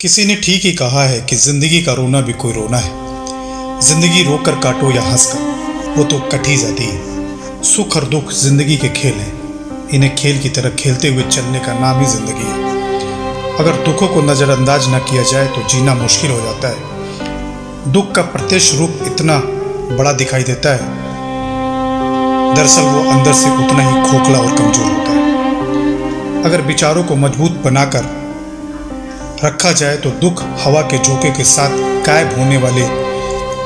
किसी ने ठीक ही कहा है कि जिंदगी का रोना भी कोई रोना है। जिंदगी रोकर काटो या हंसकर, वो तो कट ही जाती है। सुख और दुख जिंदगी के खेल हैं। इन्हें खेल की तरह खेलते हुए चलने का नाम ही जिंदगी है। अगर दुखों को नज़रअंदाज न किया जाए तो जीना मुश्किल हो जाता है। दुख का प्रत्यक्ष रूप इतना बड़ा दिखाई देता है, दरअसल वो अंदर से उतना ही खोखला और कमजोर होता है। अगर विचारों को मजबूत बनाकर रखा जाए तो दुख हवा के झोंके के साथ गायब होने वाले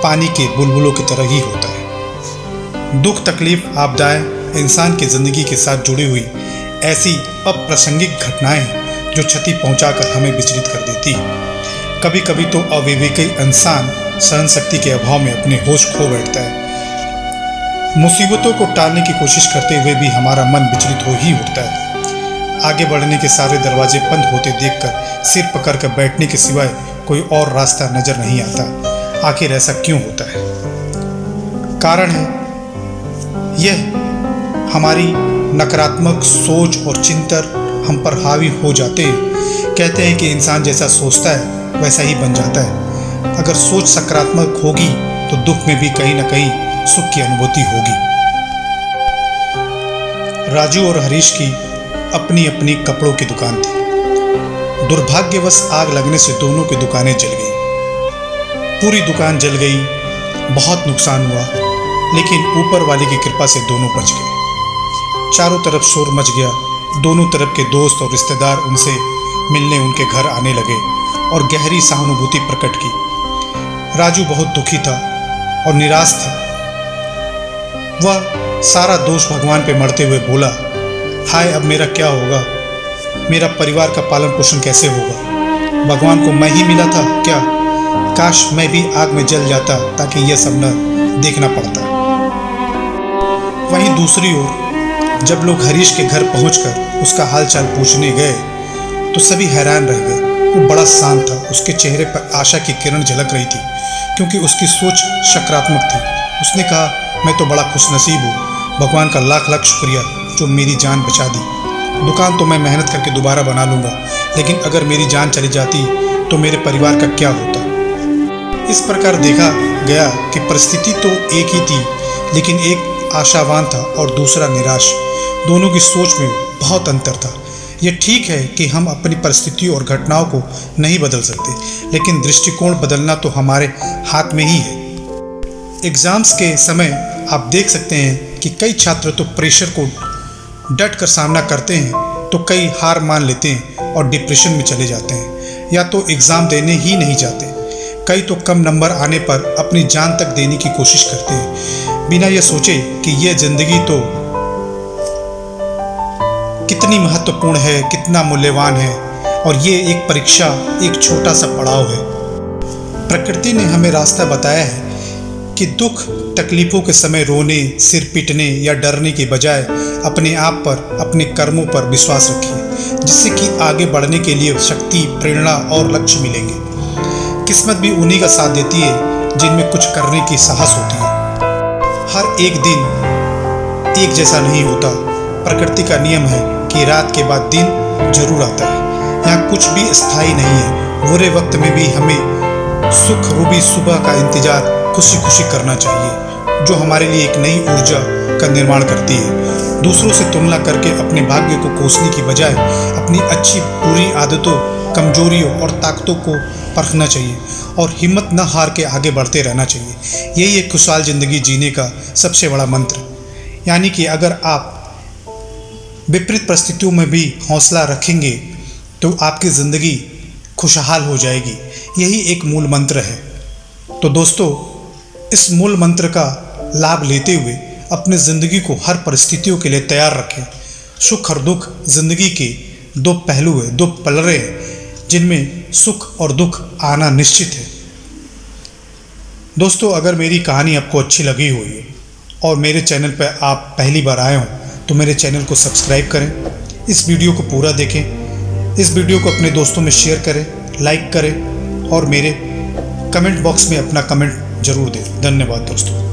पानी के बुलबुलों की तरह ही होता है। दुख, तकलीफ, आपदाएं इंसान की जिंदगी के साथ जुड़ी हुई ऐसी अप्रासंगिक घटनाएं हैं जो क्षति पहुंचाकर हमें विचलित कर देती है। कभी कभी तो अविवेकी इंसान सहन शक्ति के अभाव में अपने होश खो बैठता है। मुसीबतों को टालने की कोशिश करते हुए भी हमारा मन विचलित हो ही उठता है। आगे बढ़ने के सारे दरवाजे बंद होते देखकर सिर पकड़कर बैठने के सिवाय कोई और रास्ता नजर नहीं आता। आखिर ऐसा क्यों होता है? कारण है यह हमारी नकारात्मक सोच और चिंतन हम पर हावी हो जाते हैं। कहते हैं कि इंसान जैसा सोचता है वैसा ही बन जाता है। अगर सोच सकारात्मक होगी तो दुख में भी कहीं ना कहीं सुख की अनुभूति होगी। राजू और हरीश की अपनी अपनी कपड़ों की दुकान थी। दुर्भाग्यवश आग लगने से दोनों की दुकानें जल गई। पूरी दुकान जल गई, बहुत नुकसान हुआ, लेकिन ऊपर वाले की कृपा से दोनों बच गए। चारों तरफ शोर मच गया। दोनों तरफ के दोस्त और रिश्तेदार उनसे मिलने उनके घर आने लगे और गहरी सहानुभूति प्रकट की। राजू बहुत दुखी था और निराश था। वह सारा दोष भगवान पे मढ़ते हुए बोला, हाय अब मेरा क्या होगा? मेरा परिवार का पालन पोषण कैसे होगा? भगवान को मैं ही मिला था क्या? काश मैं भी आग में जल जाता ताकि यह सब न देखना पड़ता। वहीं दूसरी ओर जब लोग हरीश के घर पहुंचकर उसका हालचाल पूछने गए तो सभी हैरान रह गए। वो बड़ा शांत था। उसके चेहरे पर आशा की किरण झलक रही थी क्योंकि उसकी सोच सकारात्मक थी। उसने कहा, मैं तो बड़ा खुशनसीब हूँ। भगवान का लाख लाख शुक्रिया जो मेरी जान बचा दी। दुकान तो मैं मेहनत करके दोबारा बना लूँगा, लेकिन अगर मेरी जान चली जाती तो मेरे परिवार का क्या होता? इस प्रकार देखा गया कि परिस्थिति तो एक ही थी, लेकिन एक आशावान था और दूसरा निराश। दोनों की सोच में बहुत अंतर था। यह ठीक है कि हम अपनी परिस्थितियों और घटनाओं को नहीं बदल सकते, लेकिन दृष्टिकोण बदलना तो हमारे हाथ में ही है। एग्ज़ाम्स के समय आप देख सकते हैं कि कई छात्र तो प्रेशर को डट कर सामना करते हैं, तो कई हार मान लेते हैं और डिप्रेशन में चले जाते हैं, या तो एग्ज़ाम देने ही नहीं जाते। कई तो कम नंबर आने पर अपनी जान तक देने की कोशिश करते हैं, बिना यह सोचे कि यह ज़िंदगी तो कितनी महत्वपूर्ण है, कितना मूल्यवान है, और ये एक परीक्षा, एक छोटा सा पड़ाव है। प्रकृति ने हमें रास्ता बताया है कि दुख तकलीफ़ों के समय रोने, सिर पीटने या डरने के बजाय अपने आप पर, अपने कर्मों पर विश्वास रखिए, जिससे कि आगे बढ़ने के लिए शक्ति, प्रेरणा और लक्ष्य मिलेंगे। किस्मत भी उन्हीं का साथ देती है जिनमें कुछ करने की साहस होती है। हर एक दिन एक जैसा नहीं होता। प्रकृति का नियम है कि रात के बाद दिन जरूर आता है। यहाँ कुछ भी स्थायी नहीं है। बुरे वक्त में भी हमें सुख रूपी सुबह का इंतजार खुशी खुशी करना चाहिए, जो हमारे लिए एक नई ऊर्जा का निर्माण करती है। दूसरों से तुलना करके अपने भाग्य को कोसने की बजाय अपनी अच्छी बुरी आदतों, कमजोरियों और ताकतों को परखना चाहिए और हिम्मत न हार के आगे बढ़ते रहना चाहिए। यही एक खुशहाल ज़िंदगी जीने का सबसे बड़ा मंत्र। यानी कि अगर आप विपरीत परिस्थितियों में भी हौसला रखेंगे तो आपकी ज़िंदगी खुशहाल हो जाएगी। यही एक मूल मंत्र है। तो दोस्तों, इस मूल मंत्र का लाभ लेते हुए अपनी ज़िंदगी को हर परिस्थितियों के लिए तैयार रखें। सुख और दुख ज़िंदगी के दो पहलू हैं, दो पलड़े हैं, जिनमें सुख और दुख आना निश्चित है। दोस्तों, अगर मेरी कहानी आपको अच्छी लगी हुई और मेरे चैनल पर आप पहली बार आए हों तो मेरे चैनल को सब्सक्राइब करें, इस वीडियो को पूरा देखें, इस वीडियो को अपने दोस्तों में शेयर करें, लाइक करें और मेरे कमेंट बॉक्स में अपना कमेंट जरूर दें। धन्यवाद दोस्तों।